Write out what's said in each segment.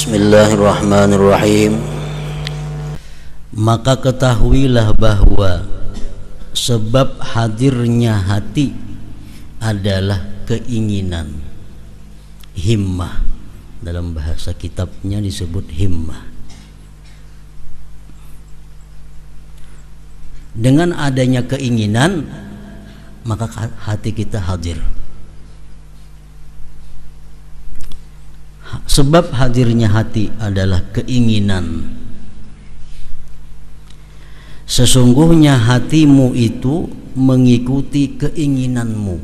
Bismillahirrahmanirrahim. Maka ketahuilah bahwa sebab hadirnya hati adalah keinginan, himmah. Dalam bahasa kitabnya disebut himmah. Dengan adanya keinginan, maka hati kita hadir. Sebab hadirnya hati adalah keinginan. Sesungguhnya hatimu itu mengikuti keinginanmu.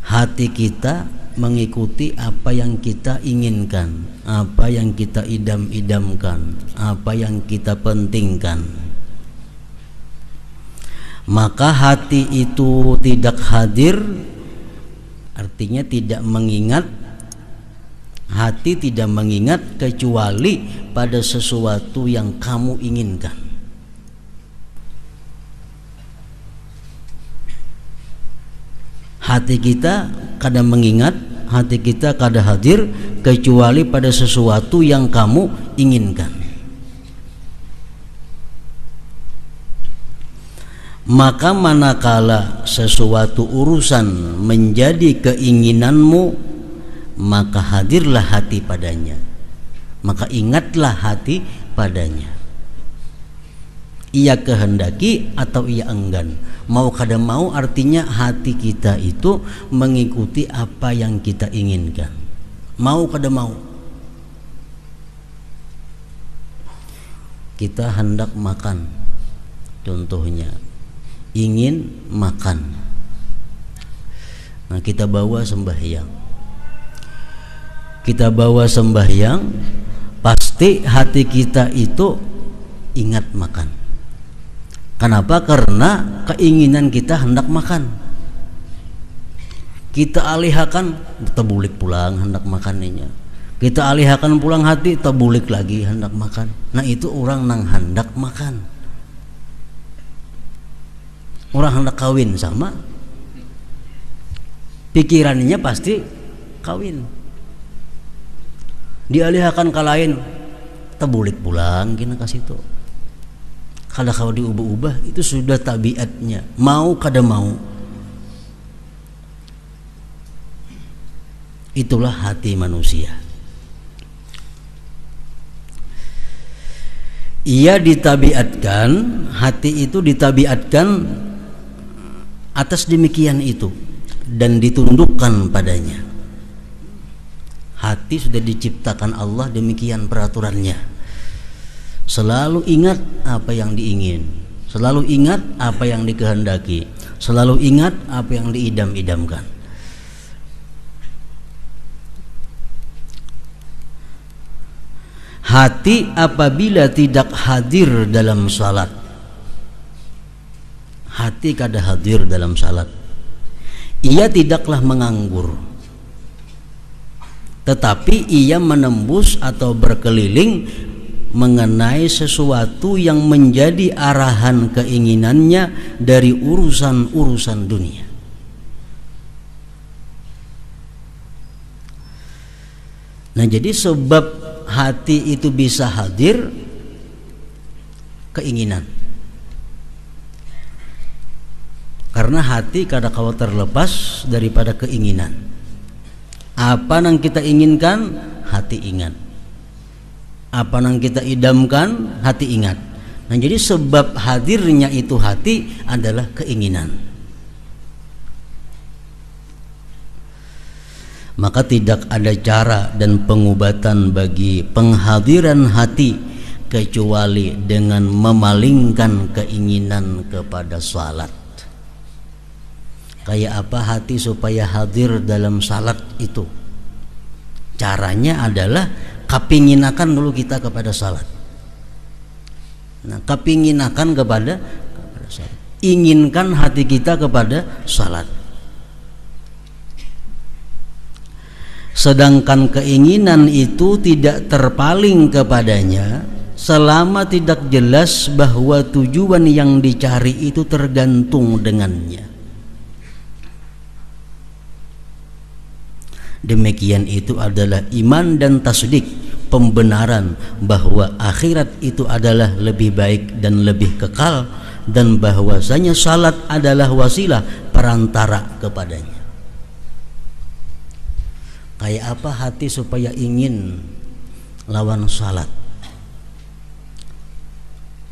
Hati kita mengikuti apa yang kita inginkan, apa yang kita idam-idamkan, apa yang kita pentingkan. Maka hati itu tidak hadir, artinya tidak mengingat. Hati tidak mengingat kecuali pada sesuatu yang kamu inginkan. Hati kita kadang mengingat, hati kita kadang hadir kecuali pada sesuatu yang kamu inginkan. Maka manakala sesuatu urusan menjadi keinginanmu, maka hadirlah hati padanya, maka ingatlah hati padanya. Ia kehendaki atau ia enggan, mau kada mau, artinya hati kita itu mengikuti apa yang kita inginkan, mau kada mau. Kita hendak makan, contohnya ingin makan, nah kita bawa sembahyang. Kita bawa sembahyang, pasti hati kita itu ingat makan. Kenapa? Karena keinginan kita hendak makan. Kita alihkan, tebulik pulang hendak makannya. Kita alihkan pulang hati, tebulik lagi hendak makan. Nah itu orang nang hendak makan. Orang hendak kawin sama, pikirannya pasti kawin. Dialihkan ke lain, tebulik pulang kena kasih itu. Kalau diubah-ubah itu sudah tabiatnya, mau kada mau. Itulah hati manusia. Ia ditabiatkan, hati itu ditabiatkan atas demikian itu dan ditundukkan padanya. Hati sudah diciptakan Allah demikian peraturannya. Selalu ingat apa yang diingin, selalu ingat apa yang dikehendaki, selalu ingat apa yang diidam-idamkan. Hati apabila tidak hadir dalam salat, hati kada hadir dalam salat, ia tidaklah menganggur, tetapi ia menembus atau berkeliling mengenai sesuatu yang menjadi arahan keinginannya dari urusan-urusan dunia. Nah, jadi sebab hati itu bisa hadir, keinginan. Karena hati kadang-kala terlepas daripada keinginan. Apa yang kita inginkan, hati ingat. Apa yang kita idamkan, hati ingat. Nah, jadi sebab hadirnya itu hati adalah keinginan. Maka tidak ada cara dan pengobatan bagi penghadiran hati kecuali dengan memalingkan keinginan kepada salat. Kayak apa hati supaya hadir dalam salat itu? Caranya adalah kapinginakan dulu kita kepada salat. Nah, kapinginakan kepada salat. Inginkan hati kita kepada salat. Sedangkan keinginan itu tidak terpaling kepadanya selama tidak jelas bahwa tujuan yang dicari itu tergantung dengannya. Demikian itu adalah iman dan tasdik, pembenaran bahwa akhirat itu adalah lebih baik dan lebih kekal, dan bahwasanya salat adalah wasilah perantara kepadanya. Kayak apa hati supaya ingin lawan salat?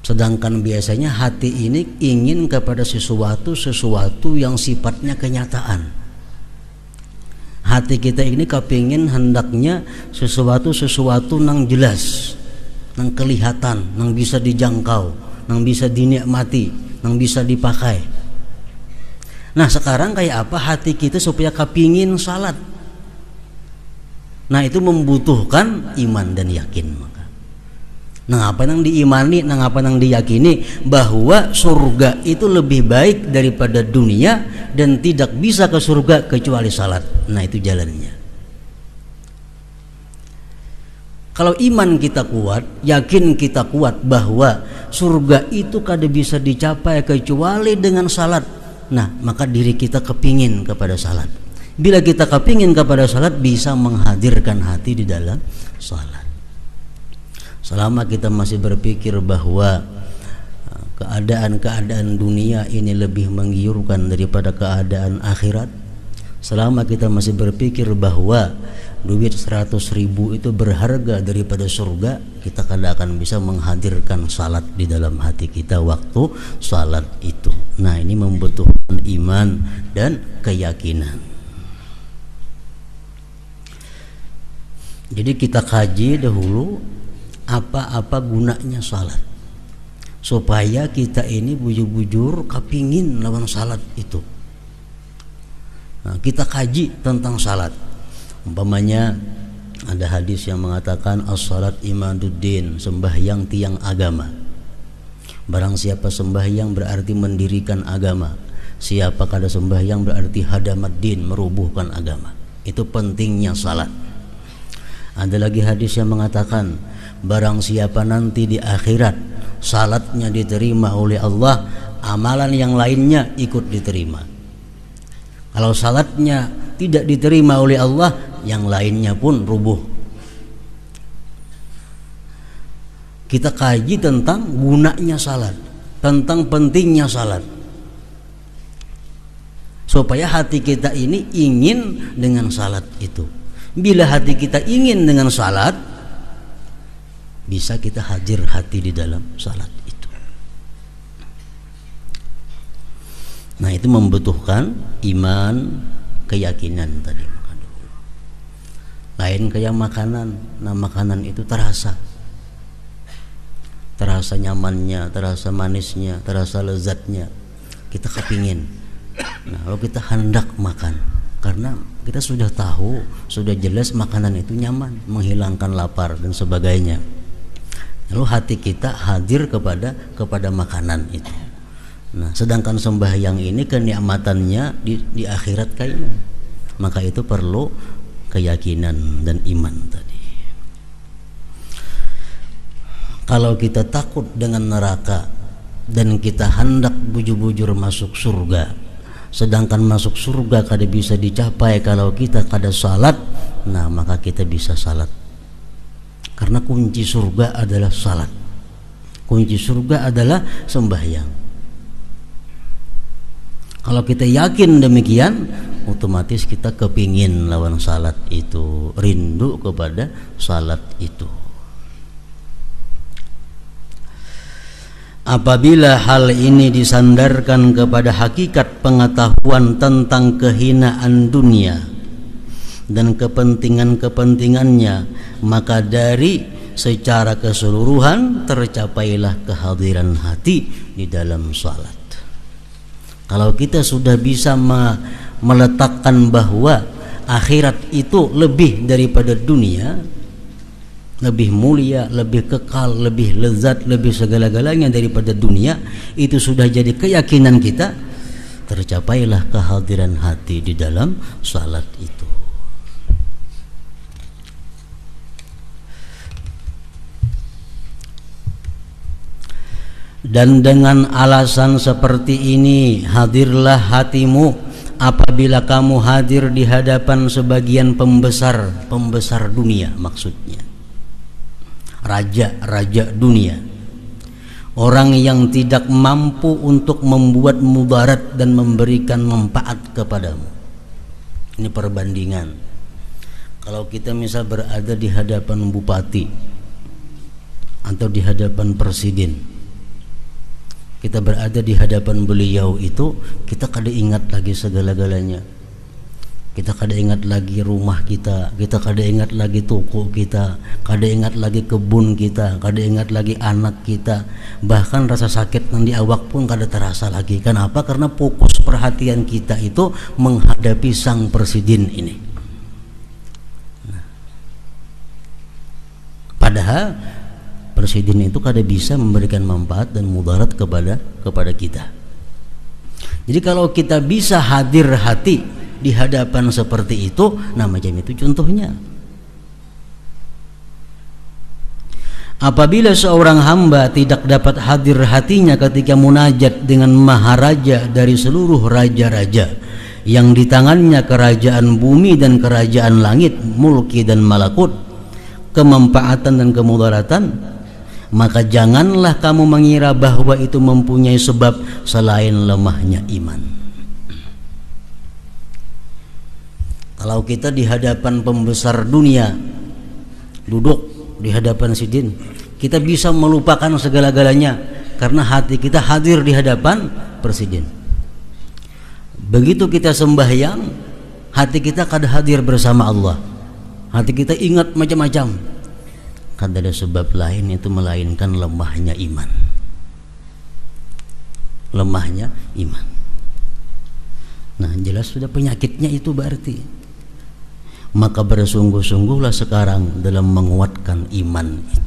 Sedangkan biasanya hati ini ingin kepada sesuatu yang sifatnya kenyataan. Hati kita ini kepingin hendaknya sesuatu nang jelas, nang kelihatan, nang bisa dijangkau, nang bisa dinikmati, nang bisa dipakai. Nah sekarang kayak apa hati kita supaya kepingin salat? Nah itu membutuhkan iman dan yakin. Nah apa yang diimani, nah apa yang diyakini bahwa surga itu lebih baik daripada dunia dan tidak bisa ke surga kecuali salat. Nah itu jalannya. Kalau iman kita kuat, yakin kita kuat bahwa surga itu kada bisa dicapai kecuali dengan salat. Nah maka diri kita kepingin kepada salat. Bila kita kepingin kepada salat, bisa menghadirkan hati di dalam salat. Selama kita masih berpikir bahwa keadaan dunia ini lebih menggiurkan daripada keadaan akhirat, selama kita masih berpikir bahwa duit 100.000 itu berharga daripada surga, kita kada akan bisa menghadirkan salat di dalam hati kita waktu salat itu. Nah ini membutuhkan iman dan keyakinan. Jadi kita kaji dahulu apa gunanya salat, supaya kita ini bujur-bujur kepingin lawan salat itu. Nah, kita kaji tentang salat. Umpamanya ada hadis yang mengatakan as-salat imaduddin, sembahyang tiang agama. Barang siapa sembahyang berarti mendirikan agama. Siapa kada sembahyang berarti hadamaddin, merubuhkan agama. Itu pentingnya salat. Ada lagi hadis yang mengatakan barang siapa nanti di akhirat salatnya diterima oleh Allah, amalan yang lainnya ikut diterima. Kalau salatnya tidak diterima oleh Allah, yang lainnya pun rubuh. Kita kaji tentang gunanya salat, tentang pentingnya salat, supaya hati kita ini ingin dengan salat itu. Bila hati kita ingin dengan salat, bisa kita hadir hati di dalam salat itu. Nah itu membutuhkan iman, keyakinan tadi. Lain kayak makanan. Nah makanan itu terasa nyamannya, terasa manisnya, terasa lezatnya, kita kepingin. Nah kalau kita hendak makan, karena kita sudah tahu, sudah jelas makanan itu nyaman, menghilangkan lapar dan sebagainya. Lalu hati kita hadir kepada makanan itu. Nah, sedangkan sembahyang ini kenikmatannya di akhirat kayaknya. Maka itu perlu keyakinan dan iman tadi. Kalau kita takut dengan neraka dan kita hendak bujur-bujur masuk surga, sedangkan masuk surga kada bisa dicapai kalau kita kada salat, nah maka kita bisa salat. Karena kunci surga adalah salat. Kunci surga adalah sembahyang. Kalau kita yakin demikian, otomatis kita kepingin lawan salat itu, rindu kepada salat itu. Apabila hal ini disandarkan kepada hakikat pengetahuan tentang kehinaan dunia dan kepentingannya, maka dari secara keseluruhan tercapailah kehadiran hati di dalam salat. Kalau kita sudah bisa meletakkan bahwa akhirat itu lebih daripada dunia, lebih mulia, lebih kekal, lebih lezat, lebih segala-galanya daripada dunia, itu sudah jadi keyakinan kita, tercapailah kehadiran hati di dalam salat itu. Dan dengan alasan seperti ini, hadirlah hatimu apabila kamu hadir di hadapan sebagian pembesar dunia, maksudnya raja-raja dunia, orang yang tidak mampu untuk membuat mudarat dan memberikan manfaat kepadamu. Ini perbandingan. Kalau kita misal berada di hadapan bupati atau di hadapan presiden, kita berada di hadapan beliau itu, kita kada ingat lagi segala-galanya. Kita kada ingat lagi rumah kita kada ingat lagi toko kita, kada ingat lagi kebun kita, kada ingat lagi anak kita, bahkan rasa sakit yang di awak pun kada terasa lagi. Kenapa? Karena fokus perhatian kita itu menghadapi sang presiden ini. Padahal presiden itu kada bisa memberikan manfaat dan mudarat kepada kita. Jadi kalau kita bisa hadir hati di hadapan seperti itu, nah macam itu contohnya. Apabila seorang hamba tidak dapat hadir hatinya ketika munajat dengan maharaja dari seluruh raja-raja yang di tangannya kerajaan bumi dan kerajaan langit, mulki dan malakut, kemanfaatan dan kemudaratan, maka janganlah kamu mengira bahwa itu mempunyai sebab selain lemahnya iman. Kalau kita di hadapan pembesar dunia, duduk di hadapan sidin, kita bisa melupakan segala-galanya karena hati kita hadir di hadapan presiden. Begitu kita sembahyang, hati kita kada hadir bersama Allah. Hati kita ingat macam-macam. Kada ada sebab lain itu melainkan lemahnya iman. Lemahnya iman. Nah, jelas sudah penyakitnya itu berarti. Maka bersungguh-sungguhlah sekarang dalam menguatkan iman itu.